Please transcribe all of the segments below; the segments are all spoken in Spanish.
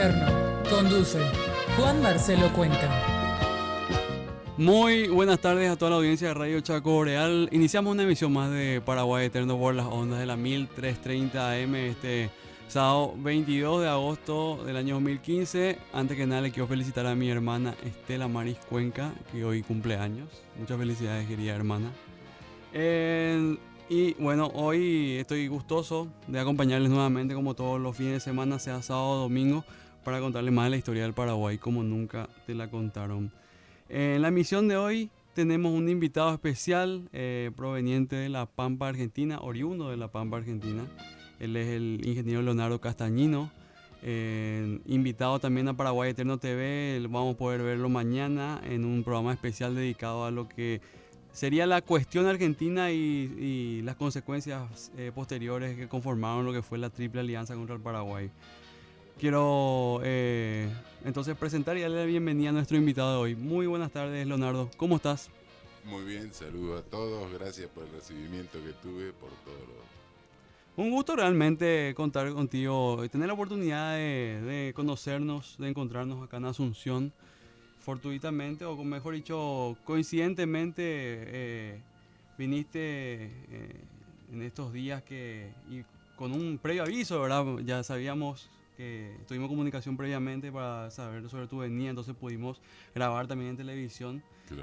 Eterno. Conduce Juan Marcelo Cuenca. Muy buenas tardes a toda la audiencia de Radio Chaco Boreal. Iniciamos una emisión más de Paraguay Eterno por las ondas de la 1330 AM este sábado 22 de agosto del año 2015. Antes que nada le quiero felicitar a mi hermana Estela Maris Cuenca, que hoy cumple años. Muchas felicidades, querida hermana. Y bueno, hoy estoy gustoso de acompañarles nuevamente como todos los fines de semana, sea sábado o domingo, para contarles más de la historia del Paraguay como nunca te la contaron. En la emisión de hoy tenemos un invitado especial proveniente de La Pampa, Argentina, oriundo de La Pampa, Argentina. Él es el ingeniero Leonardo Castañino, invitado también a Paraguay Eterno TV. Vamos a poder verlo mañana en un programa especial dedicado a lo que sería la cuestión argentina y las consecuencias posteriores que conformaron lo que fue la Triple Alianza contra el Paraguay. Quiero entonces presentar y darle la bienvenida a nuestro invitado de hoy. Muy buenas tardes, Leonardo. ¿Cómo estás? Muy bien, saludos a todos. Gracias por el recibimiento que tuve, por todo lo... Un gusto realmente contar contigo y tener la oportunidad de conocernos, de encontrarnos acá en Asunción. Fortuitamente, o mejor dicho, coincidentemente, viniste en estos días y con un previo aviso, ¿verdad? Ya sabíamos que tuvimos comunicación previamente para saber sobre tu venida, entonces pudimos grabar también en televisión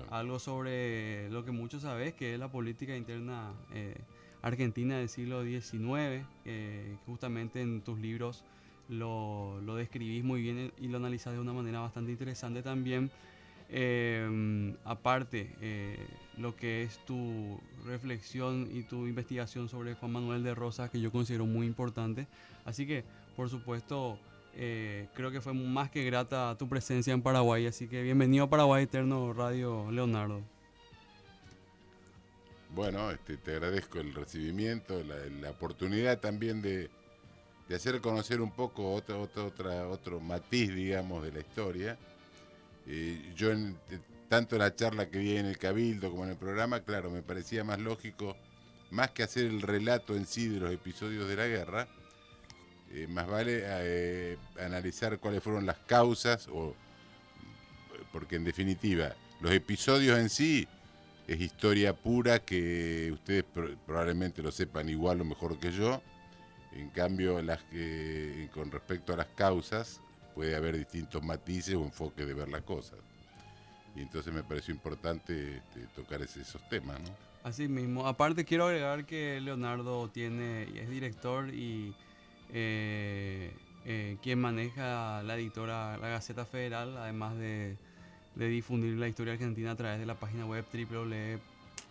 algo sobre lo que muchos sabés, que es la política interna argentina del siglo XIX, justamente en tus libros lo describís muy bien y lo analizás de una manera bastante interesante también. Aparte, lo que es tu reflexión y tu investigación sobre Juan Manuel de Rosas, que yo considero muy importante. Así que, por supuesto, creo que fue más que grata tu presencia en Paraguay. Así que bienvenido a Paraguay Eterno Radio, Leonardo. Bueno, te agradezco el recibimiento, la oportunidad también de hacer conocer un poco otro matiz, digamos, de la historia. Yo, tanto en la charla que vi en el Cabildo como en el programa, claro, me parecía más lógico, más que hacer el relato en sí de los episodios de la guerra, más vale analizar cuáles fueron las causas, porque en definitiva, los episodios en sí es historia pura que ustedes probablemente lo sepan igual o mejor que yo. En cambio, con respecto a las causas, puede haber distintos matices o enfoques de ver las cosas. Y entonces me pareció importante tocar esos temas, ¿no? Así mismo. Aparte, quiero agregar que Leonardo es director y quien maneja la editora La Gaceta Federal, además de difundir la historia argentina a través de la página web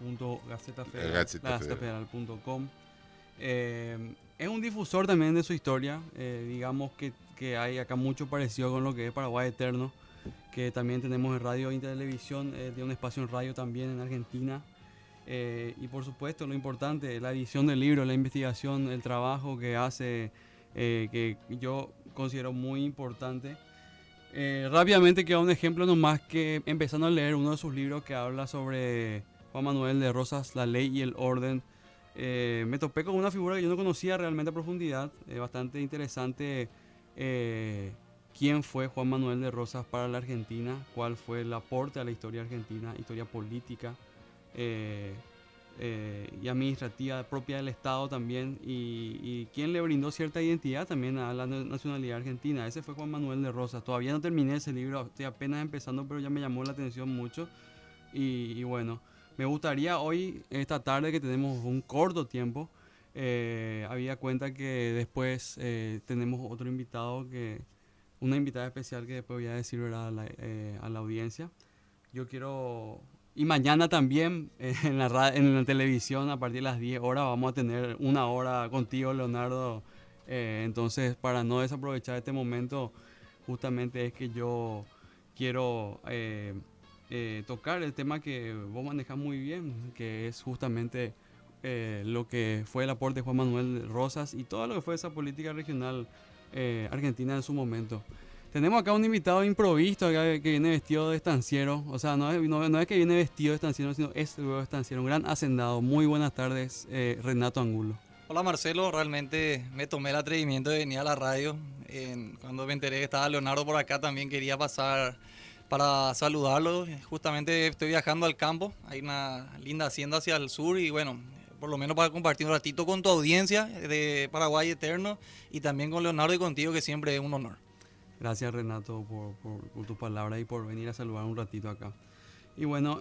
www.gacetafederal.com. Es un difusor también de su historia. Digamos que hay acá mucho parecido con lo que es Paraguay Eterno, que también tenemos en radio y televisión, tiene un espacio en radio también en Argentina. Y por supuesto lo importante, la edición del libro, la investigación, el trabajo que hace, que yo considero muy importante. Rápidamente queda un ejemplo nomás, que empezando a leer uno de sus libros que habla sobre Juan Manuel de Rosas, La Ley y el Orden. Me topé con una figura que yo no conocía realmente a profundidad, bastante interesante. ¿Quién fue Juan Manuel de Rosas para la Argentina? ¿Cuál fue el aporte a la historia argentina, historia política y administrativa propia del Estado también? Y quién le brindó cierta identidad también a la nacionalidad argentina. Ese fue Juan Manuel de Rosas. Todavía no terminé ese libro, estoy apenas empezando, pero ya me llamó la atención mucho. Y bueno, me gustaría hoy, esta tarde que tenemos un corto tiempo, había cuenta que después tenemos otro invitado, una invitada especial que después voy a decir, ¿verdad?, a la audiencia. Yo quiero... Y mañana también en la televisión a partir de las 10 horas vamos a tener una hora contigo, Leonardo. Entonces, para no desaprovechar este momento, justamente es que yo quiero... tocar el tema que vos manejas muy bien, que es justamente lo que fue el aporte de Juan Manuel Rosas y todo lo que fue esa política regional argentina en su momento. Tenemos acá un invitado improvisto acá, que viene vestido de estanciero, o sea, no es que viene vestido de estanciero, sino es luego de estanciero, un gran hacendado. Muy buenas tardes, Renato Angulo. Hola Marcelo, realmente me tomé el atrevimiento de venir a la radio. Cuando me enteré que estaba Leonardo por acá, también quería pasar para saludarlo. Justamente estoy viajando al campo, hay una linda hacienda hacia el sur y bueno, por lo menos para compartir un ratito con tu audiencia de Paraguay Eterno y también con Leonardo y contigo, que siempre es un honor. Gracias Renato por tus palabras y por venir a saludar un ratito acá. Y bueno,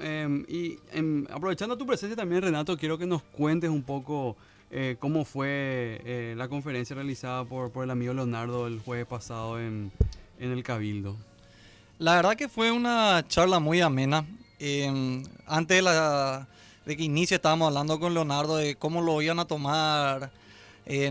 aprovechando tu presencia también, Renato, quiero que nos cuentes un poco cómo fue la conferencia realizada por el amigo Leonardo el jueves pasado en el Cabildo. La verdad que fue una charla muy amena. Antes de que inicie estábamos hablando con Leonardo de cómo lo iban a tomar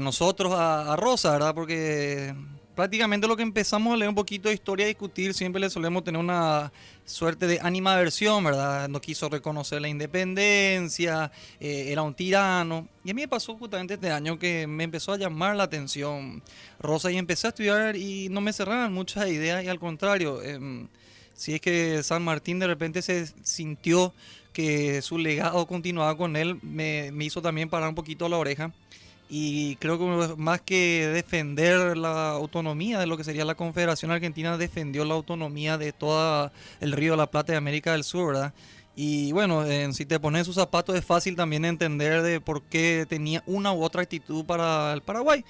nosotros a Rosa, ¿verdad? Porque prácticamente lo que empezamos a leer un poquito de historia, a discutir, siempre le solemos tener una suerte de animadversión, ¿verdad? No quiso reconocer la independencia, era un tirano. Y a mí me pasó justamente este año que me empezó a llamar la atención Rosa y empecé a estudiar y no me cerraban muchas ideas y al contrario, si es que San Martín de repente se sintió que su legado continuaba con él, me hizo también parar un poquito la oreja. Y creo que más que defender la autonomía de lo que sería la Confederación Argentina, defendió la autonomía de todo el Río de la Plata y América del Sur, ¿verdad? Y bueno, si te pones en sus zapatos es fácil también entender de por qué tenía una u otra actitud para el Paraguay.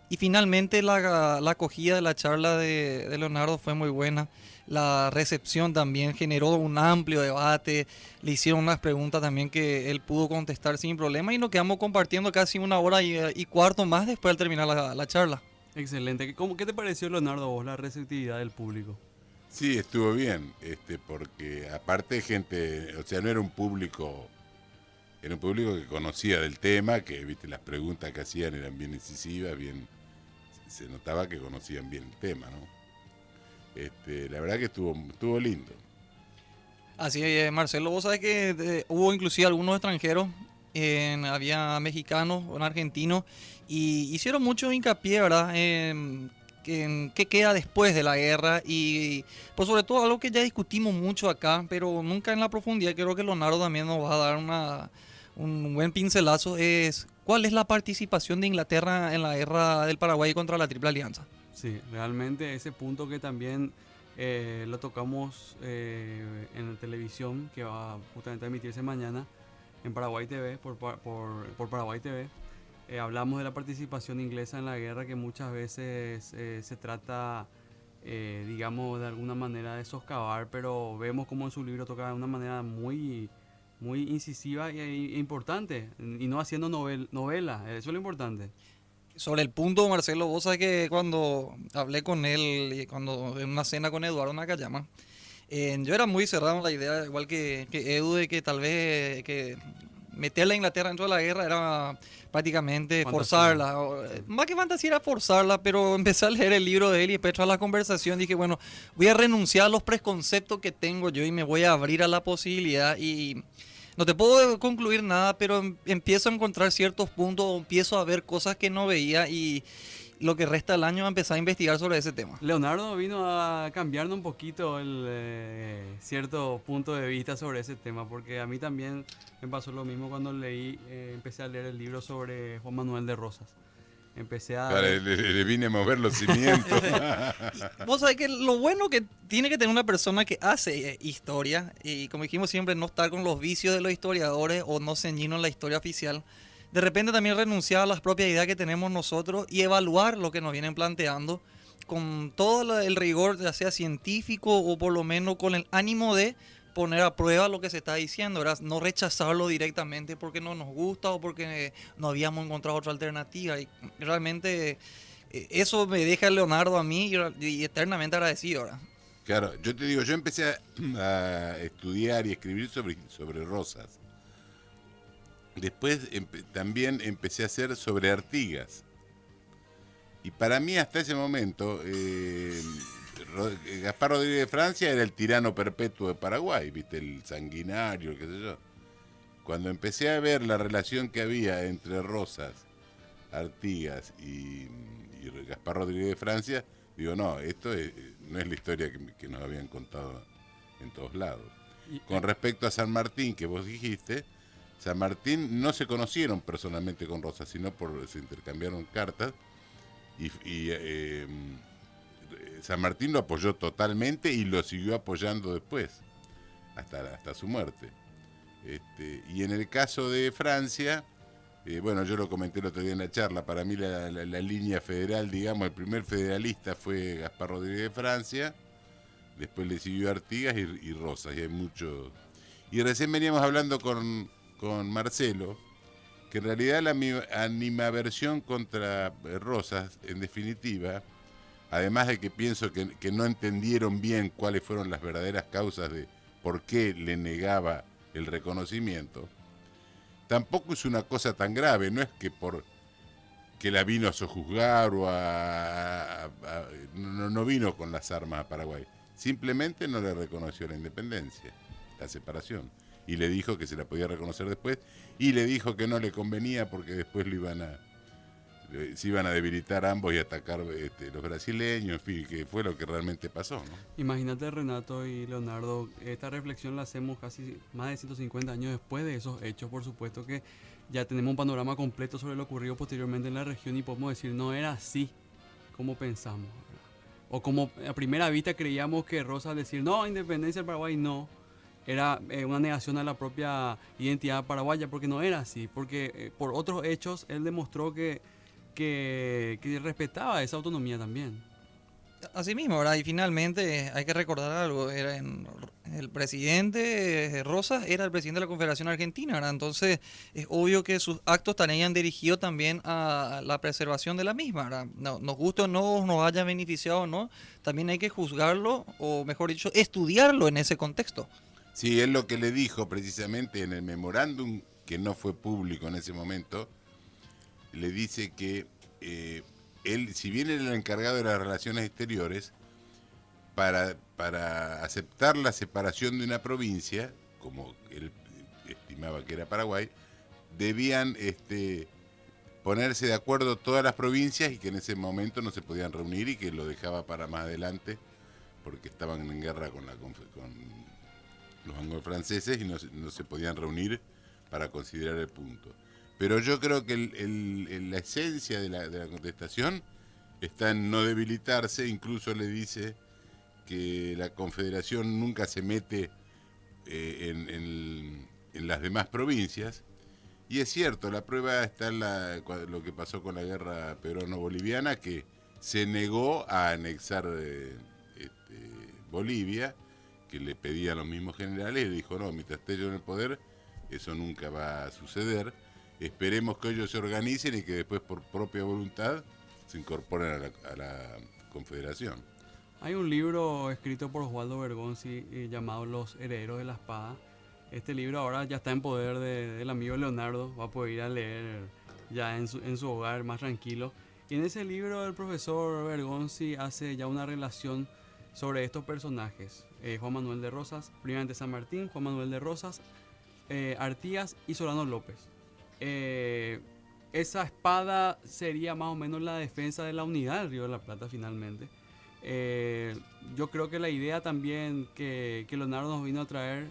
Y finalmente la acogida de la charla de Leonardo fue muy buena. La recepción también generó un amplio debate. Le hicieron unas preguntas también que él pudo contestar sin problema y nos quedamos compartiendo casi una hora y cuarto más después de terminar la charla. Excelente. ¿Qué te pareció, Leonardo, vos, la receptividad del público? Sí, estuvo bien, porque aparte gente, o sea, no era un público, era un público que conocía del tema, que viste las preguntas que hacían eran bien incisivas, se notaba que conocían bien el tema, ¿no? La verdad que estuvo lindo. Así es, Marcelo, vos sabés que hubo inclusive algunos extranjeros, había mexicanos, argentinos, y hicieron mucho hincapié, ¿verdad?, en qué queda después de la guerra y pues sobre todo algo que ya discutimos mucho acá, pero nunca en la profundidad. Creo que Leonardo también nos va a dar un buen pincelazo, es cuál es la participación de Inglaterra en la guerra del Paraguay contra la Triple Alianza. Sí, realmente ese punto que también lo tocamos en la televisión, que va justamente a emitirse mañana en Paraguay TV, por Paraguay TV. Hablamos de la participación inglesa en la guerra, que muchas veces se trata, digamos, de alguna manera de soscavar, pero vemos como en su libro toca de una manera muy, muy incisiva e importante, y no haciendo novela, eso es lo importante. Sobre el punto, Marcelo, vos sabés que cuando hablé con él, cuando en una cena con Eduardo Nakayama, yo era muy cerrado en la idea, igual que Edu, de que tal vez que meter a Inglaterra dentro de la guerra era prácticamente Fantasía. forzarla. Más que fantasía era forzarla, pero empecé a leer el libro de él y después tras la conversación dije, bueno, voy a renunciar a los preconceptos que tengo yo y me voy a abrir a la posibilidad y no te puedo concluir nada, pero empiezo a encontrar ciertos puntos, empiezo a ver cosas que no veía y lo que resta del año a empezar a investigar sobre ese tema. Leonardo vino a cambiarnos un poquito el cierto punto de vista sobre ese tema, porque a mí también me pasó lo mismo cuando empecé a leer el libro sobre Juan Manuel de Rosas. Empecé a... Claro, le vine a mover los cimientos. Vos sabés que lo bueno que tiene que tener una persona que hace historia, y como dijimos siempre, no estar con los vicios de los historiadores o no ceñirnos en la historia oficial, de repente también renunciar a las propias ideas que tenemos nosotros y evaluar lo que nos vienen planteando con todo el rigor, ya sea científico o por lo menos con el ánimo de poner a prueba lo que se está diciendo, ¿verdad? No rechazarlo directamente porque no nos gusta o porque no habíamos encontrado otra alternativa. Y realmente eso me deja Leonardo a mí y eternamente agradecido, ¿verdad? Claro, yo te digo, yo empecé a estudiar y escribir sobre Rosas. Después también empecé a hacer sobre Artigas. Y para mí hasta ese momento, Gaspar Rodríguez de Francia era el tirano perpetuo de Paraguay, ¿viste? El sanguinario, qué sé yo. Cuando empecé a ver la relación que había entre Rosas, Artigas y Gaspar Rodríguez de Francia, digo, no, esto no es la historia que nos habían contado en todos lados. Con respecto a San Martín, que vos dijiste, San Martín no se conocieron personalmente con Rosas, sino se intercambiaron cartas y San Martín lo apoyó totalmente y lo siguió apoyando después, hasta su muerte. Y en el caso de Francia, bueno, yo lo comenté el otro día en la charla, para mí la línea federal, digamos, el primer federalista fue Gaspar Rodríguez de Francia, después le siguió Artigas y Rosas, y hay muchos. Y recién veníamos hablando con Marcelo, que en realidad la animaversión contra Rosas, en definitiva, además de que pienso que no entendieron bien cuáles fueron las verdaderas causas de por qué le negaba el reconocimiento, tampoco es una cosa tan grave, no es que por que la vino a sojuzgar o no vino con las armas a Paraguay, simplemente no le reconoció la independencia, la separación, y le dijo que se la podía reconocer después, y le dijo que no le convenía porque después se iban a debilitar ambos y atacar los brasileños, en fin, que fue lo que realmente pasó, ¿no? Imagínate, Renato y Leonardo, esta reflexión la hacemos casi más de 150 años después de esos hechos. Por supuesto que ya tenemos un panorama completo sobre lo ocurrido posteriormente en la región y podemos decir, no era así como pensamos, ¿verdad? O como a primera vista creíamos que Rosas decir, no, independencia del Paraguay, no. Era una negación a la propia identidad paraguaya, porque no era así, porque por otros hechos él demostró que respetaba esa autonomía también. Así mismo, ¿verdad? Y finalmente hay que recordar algo, el presidente Rosas era el presidente de la Confederación Argentina, ¿verdad? Entonces es obvio que sus actos estarían dirigidos también a la preservación de la misma, ¿verdad? No, nos guste o no, nos haya beneficiado o no, también hay que juzgarlo, o mejor dicho, estudiarlo en ese contexto. Sí, es lo que le dijo precisamente en el memorándum, que no fue público en ese momento, le dice que él, si bien era el encargado de las relaciones exteriores, para aceptar la separación de una provincia, como él estimaba que era Paraguay, debían ponerse de acuerdo todas las provincias y que en ese momento no se podían reunir y que lo dejaba para más adelante porque estaban en guerra con los anglo-franceses y no se podían reunir para considerar el punto. Pero yo creo que la esencia de la contestación está en no debilitarse, incluso le dice que la Confederación nunca se mete en las demás provincias, y es cierto, la prueba está en lo que pasó con la guerra peruano-boliviana, que se negó a anexar Bolivia, que le pedían los mismos generales, y le dijo, no, mientras esté yo en el poder, eso nunca va a suceder. Esperemos que ellos se organicen y que después por propia voluntad se incorporen a la Confederación. Hay un libro escrito por Osvaldo Bergonzi llamado Los Herederos de la Espada. Este libro ahora ya está en poder del amigo Leonardo, va a poder ir a leer ya en su hogar más tranquilo. Y en ese libro el profesor Bergonzi hace ya una relación sobre estos personajes. Juan Manuel de Rosas, primeramente San Martín, Juan Manuel de Rosas, Artigas y Solano López. Esa espada sería más o menos la defensa de la unidad del Río de la Plata finalmente. Yo creo que la idea también que Leonardo nos vino a traer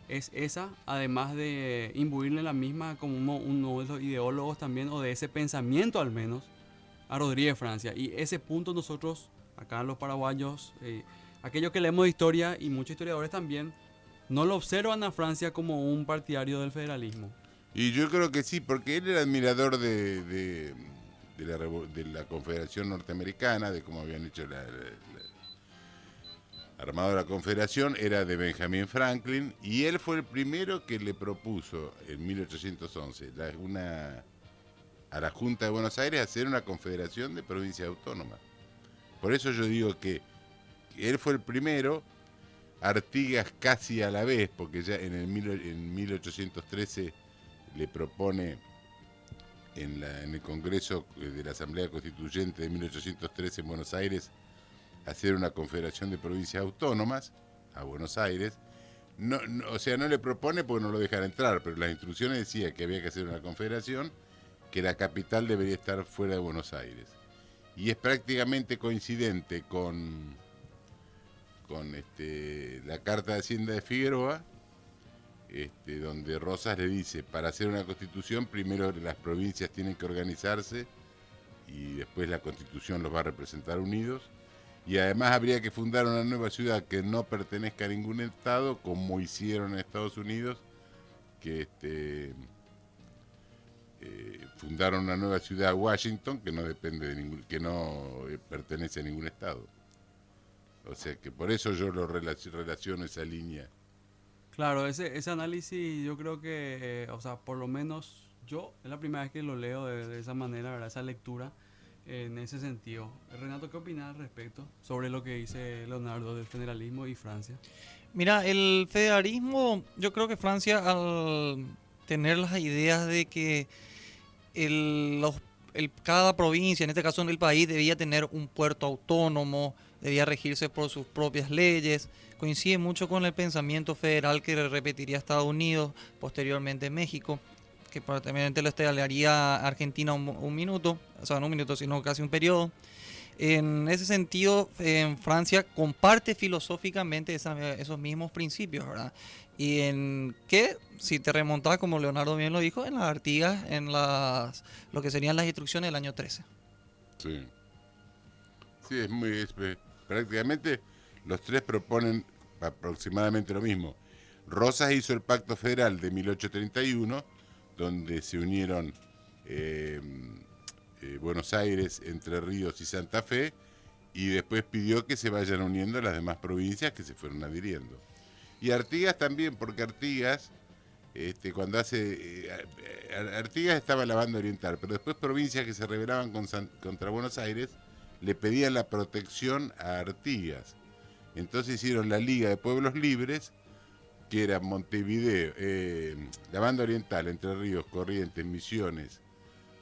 es esa, además de imbuirle la misma como uno de los ideólogos también, o de ese pensamiento al menos, a Rodríguez Francia. Y ese punto nosotros, acá los paraguayos, aquellos que leemos historia y muchos historiadores también, no lo observan a Francia como un partidario del federalismo. Y yo creo que sí, porque él era admirador de la Confederación Norteamericana, de cómo habían hecho armado la Confederación, era de Benjamin Franklin, y él fue el primero que le propuso en 1811 a la Junta de Buenos Aires hacer una confederación de provincias autónomas. Por eso yo digo que él fue el primero, Artigas casi a la vez, porque ya en 1813 le propone en el Congreso de la Asamblea Constituyente de 1813 en Buenos Aires hacer una confederación de provincias autónomas a Buenos Aires. O sea, no le propone porque no lo dejan entrar, pero las instrucciones decían que había que hacer una confederación, que la capital debería estar fuera de Buenos Aires. Y es prácticamente coincidente con la Carta de Hacienda de Figueroa, donde Rosas le dice, para hacer una constitución, primero las provincias tienen que organizarse y después la constitución los va a representar unidos. Y además habría que fundar una nueva ciudad que no pertenezca a ningún estado, como hicieron en Estados Unidos, que fundaron una nueva ciudad, Washington, que no depende de que no pertenece a ningún estado. O sea que por eso yo lo relaciono esa línea. Claro, ese análisis yo creo que, o sea, por lo menos yo, es la primera vez que lo leo de esa manera, ¿verdad? Esa lectura en ese sentido. Renato, ¿qué opinas al respecto sobre lo que dice Leonardo del federalismo y Francia? Mira, el federalismo, yo creo que Francia al tener las ideas de que cada provincia, en este caso en el país, debía tener un puerto autónomo, debía regirse por sus propias leyes, coincide mucho con el pensamiento federal que repetiría Estados Unidos, posteriormente México, que probablemente lo haría Argentina un minuto, o sea, no un minuto, sino casi un periodo. En ese sentido, en Francia comparte filosóficamente esos mismos principios, ¿verdad? Y en que, si te remontas, como Leonardo bien lo dijo, en las Artigas, lo que serían las instrucciones del año 13. Sí. Sí, prácticamente los tres proponen aproximadamente lo mismo. Rosas hizo el Pacto Federal de 1831, donde se unieron Buenos Aires, Entre Ríos y Santa Fe, y después pidió que se vayan uniendo las demás provincias que se fueron adhiriendo. Y Artigas también, porque Artigas, cuando Artigas estaba en la banda oriental, pero después provincias que se rebelaban contra Buenos Aires le pedían la protección a Artigas. Entonces hicieron la Liga de Pueblos Libres, que era Montevideo, la banda oriental, Entre Ríos, Corrientes, Misiones,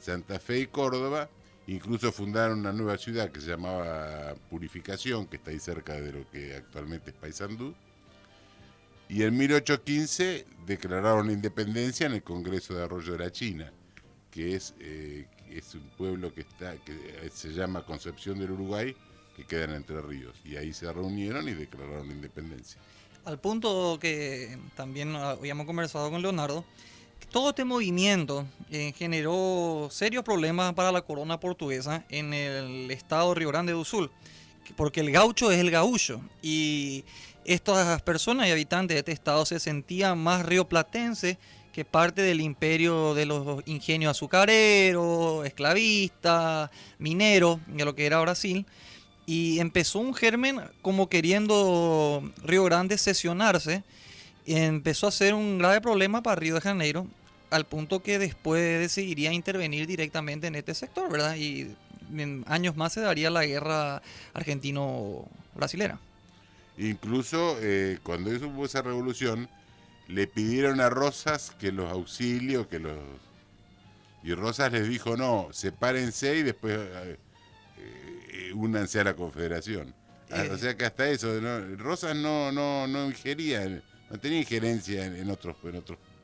Santa Fe y Córdoba. Incluso fundaron una nueva ciudad que se llamaba Purificación, que está ahí cerca de lo que actualmente es Paysandú. Y en 1815 declararon la independencia en el Congreso de Arroyo de la China, que es un pueblo que se llama Concepción del Uruguay, que queda en Entre Ríos. Y ahí se reunieron y declararon la independencia. Al punto que también habíamos conversado con Leonardo, que todo este movimiento generó serios problemas para la corona portuguesa en el estado de Río Grande do Sul, porque el gaucho es el gaúcho, y estas personas y habitantes de este estado se sentían más rioplatenses que parte del imperio de los ingenios azucareros, esclavistas, mineros, de lo que era Brasil. Y empezó un germen como queriendo Río Grande sesionarse, y empezó a ser un grave problema para Río de Janeiro, al punto que después decidiría intervenir directamente en este sector, ¿verdad? Y en años más se daría la guerra argentino-brasilera. Incluso cuando hubo esa revolución, le pidieron a Rosas que los auxilie, y Rosas les dijo, no, sepárense y después únanse a la Confederación. O sea que hasta eso, ¿no? Rosas no ingería, no tenía injerencia en otros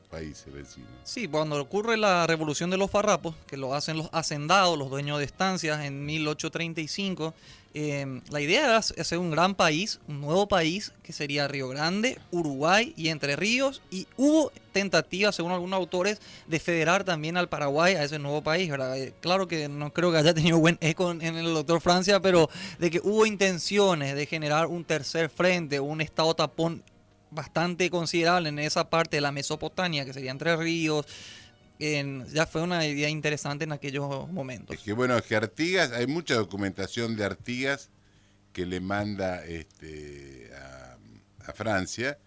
países vecinos. Sí, cuando ocurre la revolución de los farrapos, que lo hacen los hacendados, los dueños de estancias, en 1835, la idea era hacer un gran país, un nuevo país, que sería Río Grande, Uruguay y Entre Ríos, y hubo tentativas, según algunos autores, de federar también al Paraguay a ese nuevo país, ¿verdad? Claro que no creo que haya tenido buen eco en el doctor Francia, pero de que hubo intenciones de generar un tercer frente, un estado tapón bastante considerable en esa parte de la Mesopotamia, que sería Entre Ríos. Ya fue una idea interesante en aquellos momentos. Es que bueno, es que Artigas, hay mucha documentación de Artigas que le manda a Francia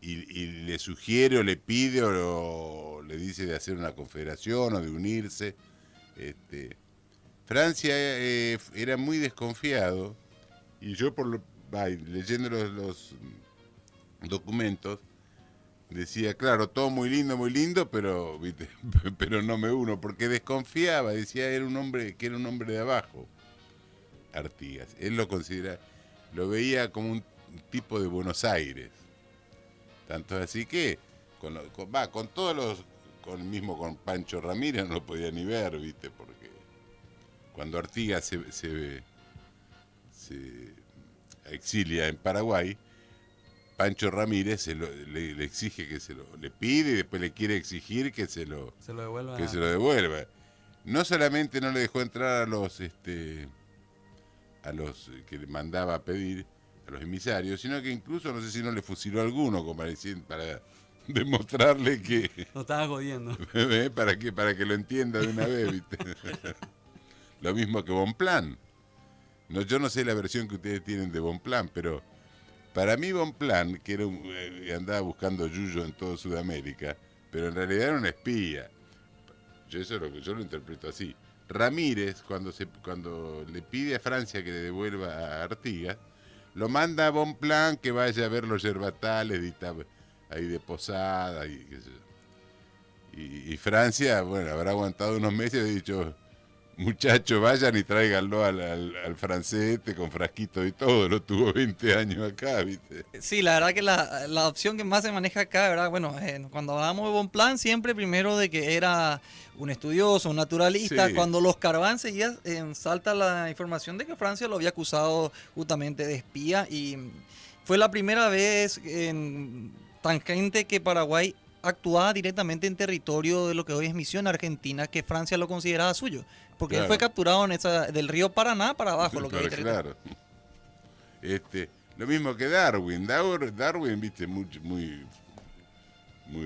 y le sugiere o le pide o le dice de hacer una confederación o de unirse. Francia era muy desconfiado, y yo leyendo los documentos decía, claro, todo muy lindo, pero ¿viste? Pero no me uno, porque desconfiaba, decía que era un hombre de abajo, Artigas. Él lo veía como un tipo de Buenos Aires. Tanto así que con Pancho Ramírez no lo podía ni ver, ¿viste? Porque cuando Artigas se exilia en Paraguay, Pancho Ramírez le exige que le pide y después le quiere exigir que se lo devuelva. No solamente no le dejó entrar a los que le mandaba a pedir, a los emisarios, sino que incluso no sé si no le fusiló a alguno como para demostrarle que No estaba jodiendo. para que lo entienda de una vez, ¿viste? Lo mismo que Bonpland. No, yo no sé la versión que ustedes tienen de Bonpland, pero para mí Bonpland, que andaba buscando yuyo en toda Sudamérica, pero en realidad era un espía. Yo lo interpreto así. Ramírez, cuando le pide a Francia que le devuelva a Artigas, lo manda a Bonpland que vaya a ver los yerbatales ahí de Posada y qué sé yo. Y Francia, bueno, habrá aguantado unos meses y ha dicho, muchachos, vayan y tráiganlo al francés con frasquito y todo, lo tuvo 20 años acá, ¿viste? Sí, la verdad que la opción que más se maneja acá, ¿verdad? Bueno, cuando hablamos de Bonpland, siempre primero de que era un estudioso, un naturalista. Sí. Cuando los Carbán seguía, salta la información de que Francia lo había acusado justamente de espía y fue la primera vez en tangente que Paraguay actuaba directamente en territorio de lo que hoy es Misión Argentina, que Francia lo consideraba suyo, porque él Claro. fue capturado en del río Paraná para abajo, lo que hoy es Pero territorio. claro. Lo mismo que Darwin. Darwin, viste, muy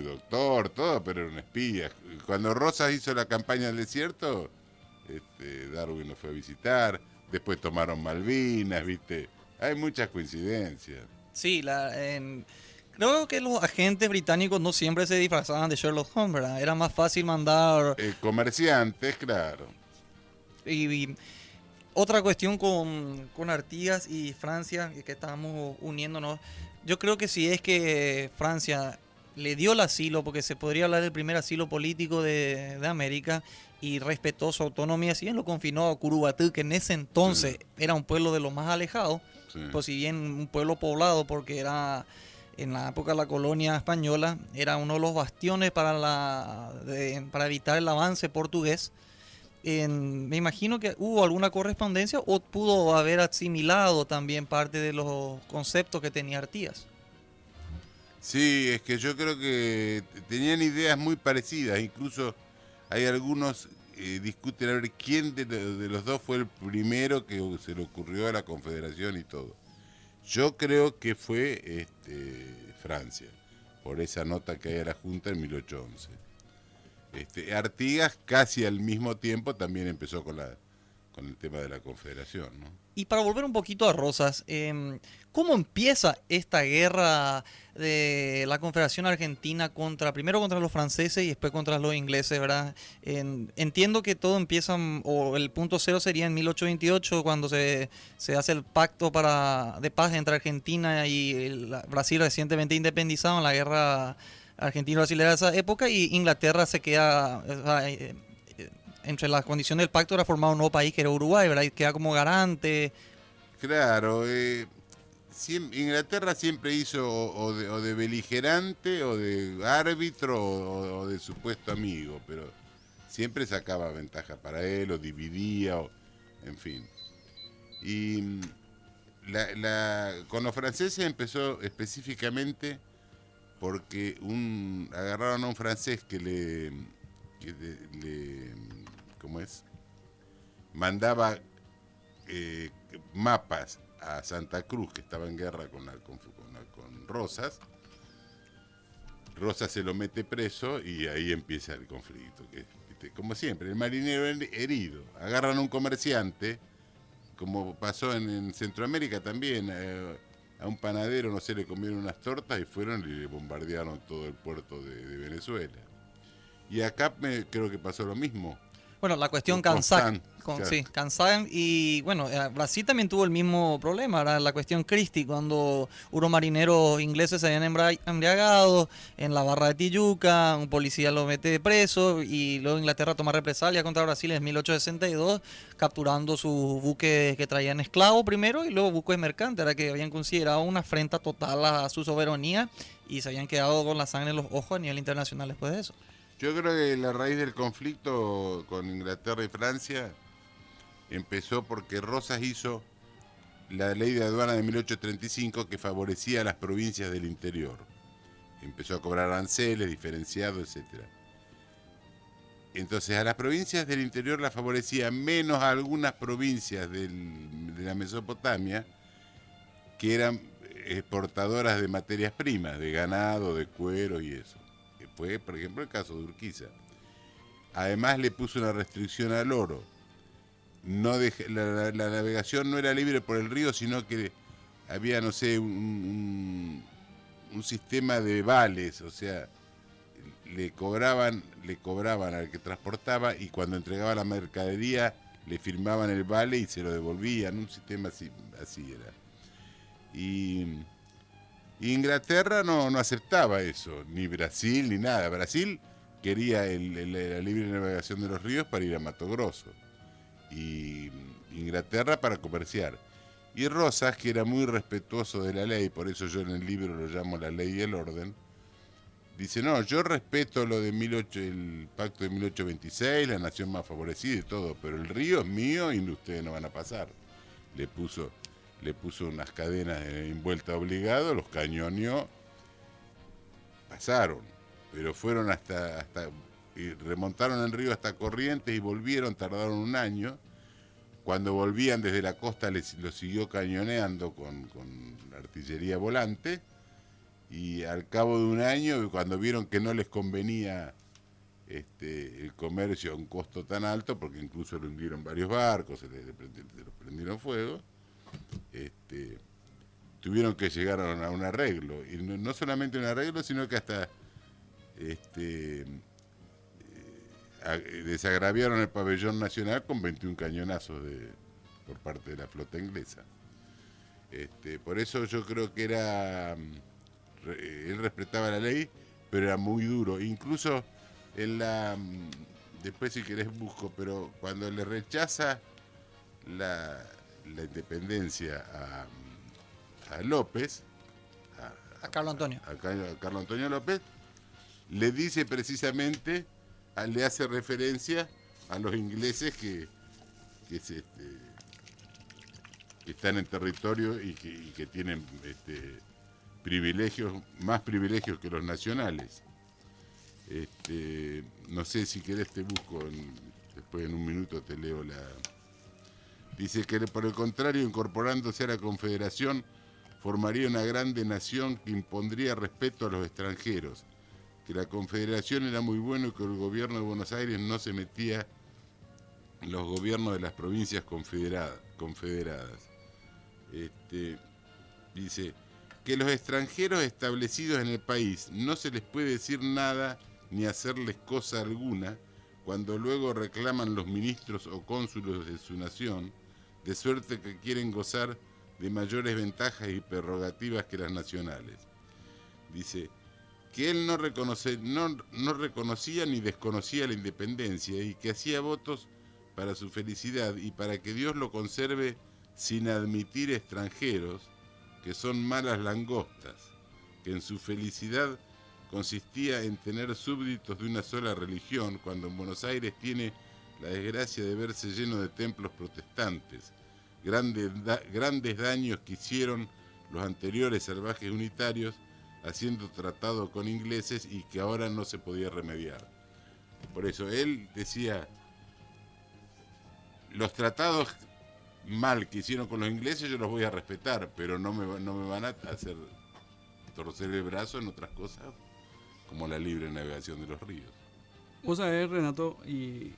doctor, todo, pero era un espía. Cuando Rosas hizo la campaña del desierto, Darwin lo fue a visitar. Después tomaron Malvinas, viste. Hay muchas coincidencias. Sí, creo que los agentes británicos no siempre se disfrazaban de Sherlock Holmes, ¿verdad? Era más fácil mandar. Comerciantes, claro. Y otra cuestión con Artigas y Francia, que estamos uniéndonos. Yo creo que si es que Francia le dio el asilo, porque se podría hablar del primer asilo político de América, y respetó su autonomía, si bien lo confinó a Curubatú, que en ese entonces era un pueblo de los más alejados, Sí. pues si bien un pueblo poblado, porque era en la época de la colonia española, era uno de los bastiones para evitar el avance portugués. Me imagino que hubo alguna correspondencia o pudo haber asimilado también parte de los conceptos que tenía Artigas. Sí, es que yo creo que tenían ideas muy parecidas, incluso hay algunos discuten a ver quién de los dos fue el primero que se le ocurrió a la Confederación y todo. Yo creo que fue Francia, por esa nota que hay a la Junta en 1811. Artigas casi al mismo tiempo también empezó con el tema de la Confederación, ¿no? Y para volver un poquito a Rosas, ¿cómo empieza esta guerra de la Confederación Argentina primero contra los franceses y después contra los ingleses, ¿verdad? Entiendo que todo empieza, o el punto cero sería en 1828, cuando se hace el pacto de paz entre Argentina y Brasil recientemente independizado en la guerra argentino-brasilera de esa época, y Inglaterra se queda... entre las condiciones del pacto era formar un nuevo país que era Uruguay, ¿verdad? Y queda como garante. Claro, Inglaterra siempre hizo o de beligerante o de árbitro o de supuesto amigo, pero siempre sacaba ventaja para él o dividía, en fin. Y con los franceses empezó específicamente porque agarraron a un francés que le ¿cómo es? Mandaba mapas a Santa Cruz, que estaba en guerra con Rosas. Rosas se lo mete preso y ahí empieza el conflicto. Como siempre, el marinero herido. Agarran a un comerciante, como pasó en Centroamérica también. A un panadero, no sé, le comieron unas tortas y fueron y le bombardearon todo el puerto de Venezuela. Y acá creo que pasó lo mismo. Bueno, la cuestión Con Cansac. Constant, Sí, Cansac. Y bueno, Brasil también tuvo el mismo problema, era la cuestión Christie, cuando unos marineros ingleses se habían embriagado en la barra de Tijuca, un policía lo mete preso y luego Inglaterra toma represalia contra Brasil en 1862, capturando sus buques que traían esclavos primero y luego buques mercantes, era que habían considerado una afrenta total a su soberanía y se habían quedado con la sangre en los ojos a nivel internacional después de eso. Yo creo que la raíz del conflicto con Inglaterra y Francia empezó porque Rosas hizo la ley de aduana de 1835 que favorecía a las provincias del interior. Empezó a cobrar aranceles, diferenciados, etc. Entonces a las provincias del interior las favorecía menos a algunas provincias de la Mesopotamia que eran exportadoras de materias primas, de ganado, de cuero y eso. Fue, por ejemplo, el caso de Urquiza. Además le puso una restricción al oro. La navegación no era libre por el río, sino que había, no sé, un sistema de vales, o sea, le cobraban al que transportaba y cuando entregaba la mercadería le firmaban el vale y se lo devolvían, un sistema así era. Y Inglaterra no aceptaba eso, ni Brasil ni nada. Brasil quería la libre navegación de los ríos para ir a Mato Grosso y Inglaterra para comerciar. Y Rosas, que era muy respetuoso de la ley, por eso yo en el libro lo llamo La Ley y el Orden, dice, no, yo respeto lo de el pacto de 1826, la nación más favorecida y todo, pero el río es mío y ustedes no van a pasar. Le puso unas cadenas envueltas obligado, los cañoneó, pasaron, pero fueron y remontaron el río hasta Corrientes y volvieron, tardaron un año. Cuando volvían desde la costa lo siguió cañoneando con artillería volante y al cabo de un año, cuando vieron que no les convenía el comercio a un costo tan alto, porque incluso le hundieron varios barcos, se les prendieron fuego, tuvieron que llegar a un arreglo. Y no solamente un arreglo, sino que hasta desagraviaron el pabellón nacional con 21 cañonazos por parte de la flota inglesa. Por eso yo creo que él respetaba la ley, pero era muy duro. Incluso después si querés busco, pero cuando le rechaza la independencia a López, A Carlos Antonio. a Carlos Antonio López, le dice precisamente, le hace referencia a los ingleses que están en territorio y que tienen más privilegios que los nacionales. No sé si querés te busco, después en un minuto te leo Dice que por el contrario, incorporándose a la Confederación, formaría una grande nación que impondría respeto a los extranjeros, que la Confederación era muy bueno y que el gobierno de Buenos Aires no se metía en los gobiernos de las provincias confederadas. Dice que los extranjeros establecidos en el país no se les puede decir nada ni hacerles cosa alguna cuando luego reclaman los ministros o cónsules de su nación, de suerte que quieren gozar de mayores ventajas y prerrogativas que las nacionales. Dice que él no reconocía ni desconocía la independencia y que hacía votos para su felicidad y para que Dios lo conserve sin admitir extranjeros, que son malas langostas, que en su felicidad consistía en tener súbditos de una sola religión, cuando en Buenos Aires tiene la desgracia de verse lleno de templos protestantes, grandes daños que hicieron los anteriores salvajes unitarios, haciendo tratado con ingleses y que ahora no se podía remediar. Por eso él decía, los tratados mal que hicieron con los ingleses yo los voy a respetar, pero no me van a hacer torcer el brazo en otras cosas como la libre navegación de los ríos. Vos sabés, Renato, y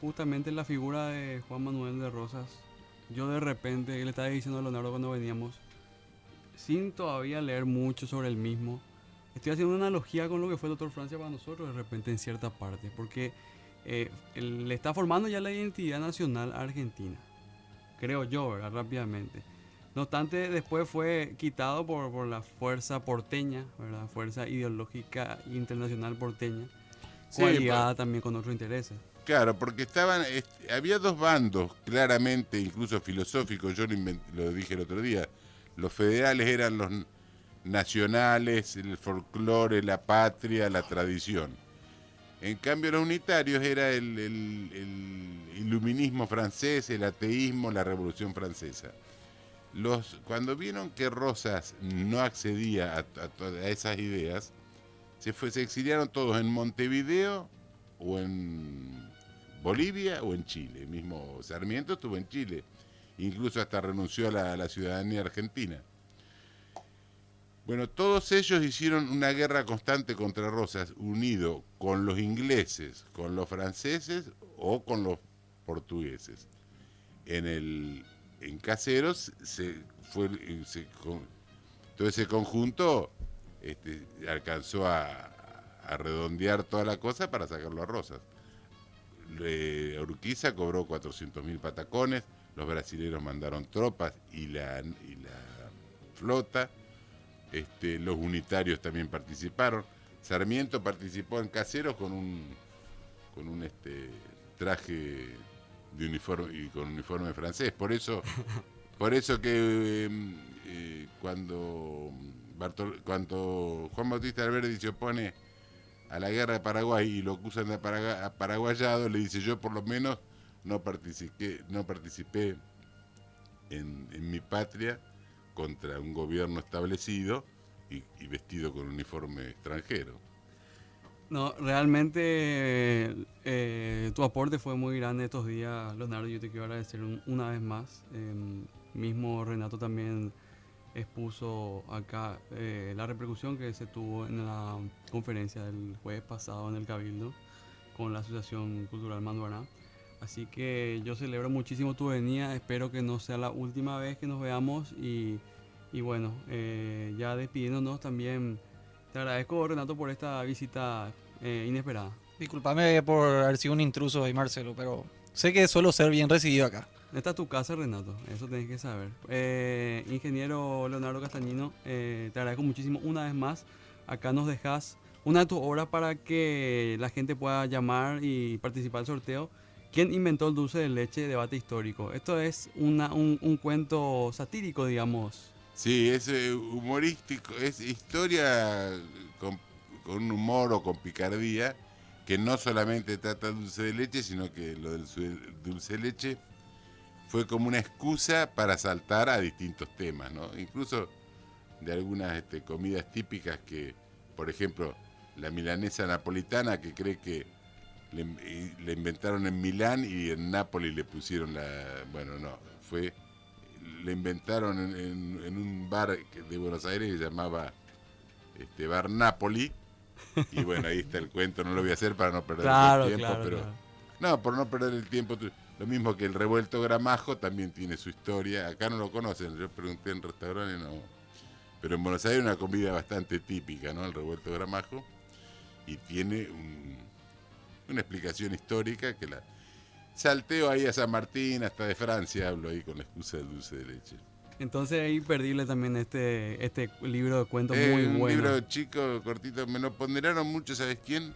justamente la figura de Juan Manuel de Rosas, yo de repente, le estaba diciendo a Leonardo cuando veníamos, sin todavía leer mucho sobre el mismo, estoy haciendo una analogía con lo que fue el Doctor Francia para nosotros de repente en cierta parte, porque le está formando ya la identidad nacional argentina, creo yo, ¿verdad? Rápidamente. No obstante, después fue quitado por la fuerza porteña, ¿verdad? Fuerza ideológica internacional porteña, coaligada también con otros intereses. Claro, porque había dos bandos, claramente, incluso filosóficos, yo lo dije el otro día, los federales eran los nacionales, el folclore, la patria, la tradición. En cambio, los unitarios era el iluminismo francés, el ateísmo, la Revolución Francesa. Cuando vieron que Rosas no accedía a esas ideas, se exiliaron todos en Montevideo o en Bolivia o en Chile. Mismo Sarmiento estuvo en Chile, incluso hasta renunció a la ciudadanía argentina. Bueno, todos ellos hicieron una guerra constante contra Rosas, unido con los ingleses, con los franceses o con los portugueses. En Caseros todo ese conjunto alcanzó a redondear toda la cosa para sacarlo a Rosas. Urquiza cobró 400.000 patacones, los brasileños mandaron tropas y la flota. Los unitarios también participaron. Sarmiento participó en Caseros con un traje de uniforme y con uniforme francés. Por eso que cuando Juan Bautista Alberdi se opone a la guerra de Paraguay y lo acusan de paraguayado, le dice: yo por lo menos no participé en mi patria contra un gobierno establecido y vestido con uniforme extranjero. No, realmente tu aporte fue muy grande estos días, Leonardo. Yo te quiero agradecer una vez más. Mismo Renato también expuso acá la repercusión que se tuvo en la conferencia del jueves pasado en el Cabildo con la Asociación Cultural Manduaná. Así que yo celebro muchísimo tu venida, espero que no sea la última vez que nos veamos y bueno, ya despidiéndonos también, te agradezco, Renato, por esta visita inesperada. Disculpame por haber sido un intruso ahí, Marcelo, pero sé que suelo ser bien recibido acá. Esta es tu casa, Renato, eso tenés que saber. Ingeniero Leonardo Castañino, te agradezco muchísimo una vez más. Acá nos dejas una de tus obras para que la gente pueda llamar y participar del sorteo. ¿Quién inventó el dulce de leche? Debate histórico. Esto es un cuento satírico, digamos. Sí, es humorístico, es historia con un humor o con picardía, que no solamente trata de dulce de leche, sino que lo del dulce de leche fue como una excusa para saltar a distintos temas, ¿no? Incluso de algunas comidas típicas que, por ejemplo, la milanesa napolitana, que cree que le inventaron en Milán y en Nápoles le pusieron le inventaron en un bar de Buenos Aires que se llamaba Bar Nápoli, y bueno, ahí está el cuento, no lo voy a hacer para no perder el tiempo, pero no, por no perder el tiempo, lo mismo que el revuelto Gramajo también tiene su historia. Acá no lo conocen, yo pregunté en restaurantes, no, pero en Buenos Aires es una comida bastante típica, ¿no? El revuelto Gramajo, y tiene una explicación histórica que la salteo ahí a San Martín, hasta de Francia hablo ahí con la excusa del dulce de leche. Entonces es imperdible también este libro de cuentos muy bueno. Un libro chico, cortito, me lo ponderaron mucho, ¿sabes quién?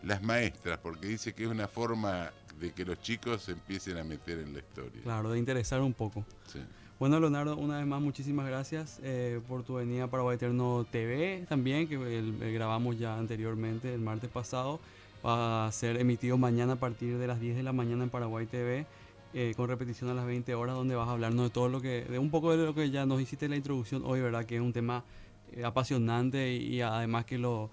Las maestras, porque dice que es una forma de que los chicos se empiecen a meter en la historia. Claro, de interesar un poco. Sí. Bueno, Leonardo, una vez más, muchísimas gracias por tu venida a Paraguay Eterno TV también, que grabamos ya anteriormente el martes pasado. Va a ser emitido mañana a partir de las 10 de la mañana en Paraguay TV, con repetición a las 20 horas, donde vas a hablarnos de todo de un poco de lo que ya nos hiciste en la introducción hoy, ¿verdad? Que es un tema apasionante y además que lo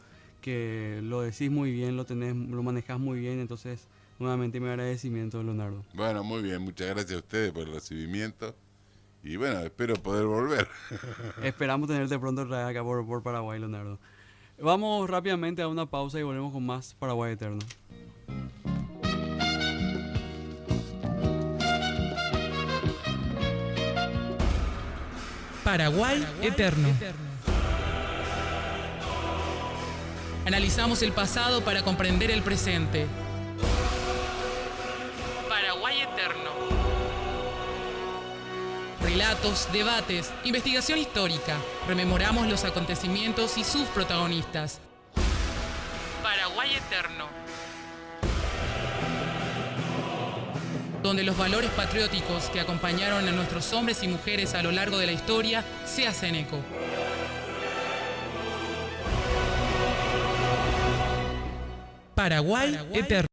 decís muy bien, lo manejás muy bien. Entonces, nuevamente mi agradecimiento, Leonardo. Bueno, muy bien, muchas gracias a ustedes por el recibimiento y bueno, espero poder volver. Esperamos tenerte pronto acá por Paraguay, Leonardo. Vamos rápidamente a una pausa y volvemos con más Paraguay Eterno. Paraguay Eterno. Analizamos el pasado para comprender el presente. Paraguay Eterno. Relatos, debates, investigación histórica. Rememoramos los acontecimientos y sus protagonistas. Paraguay Eterno. Donde los valores patrióticos que acompañaron a nuestros hombres y mujeres a lo largo de la historia se hacen eco. Paraguay Eterno.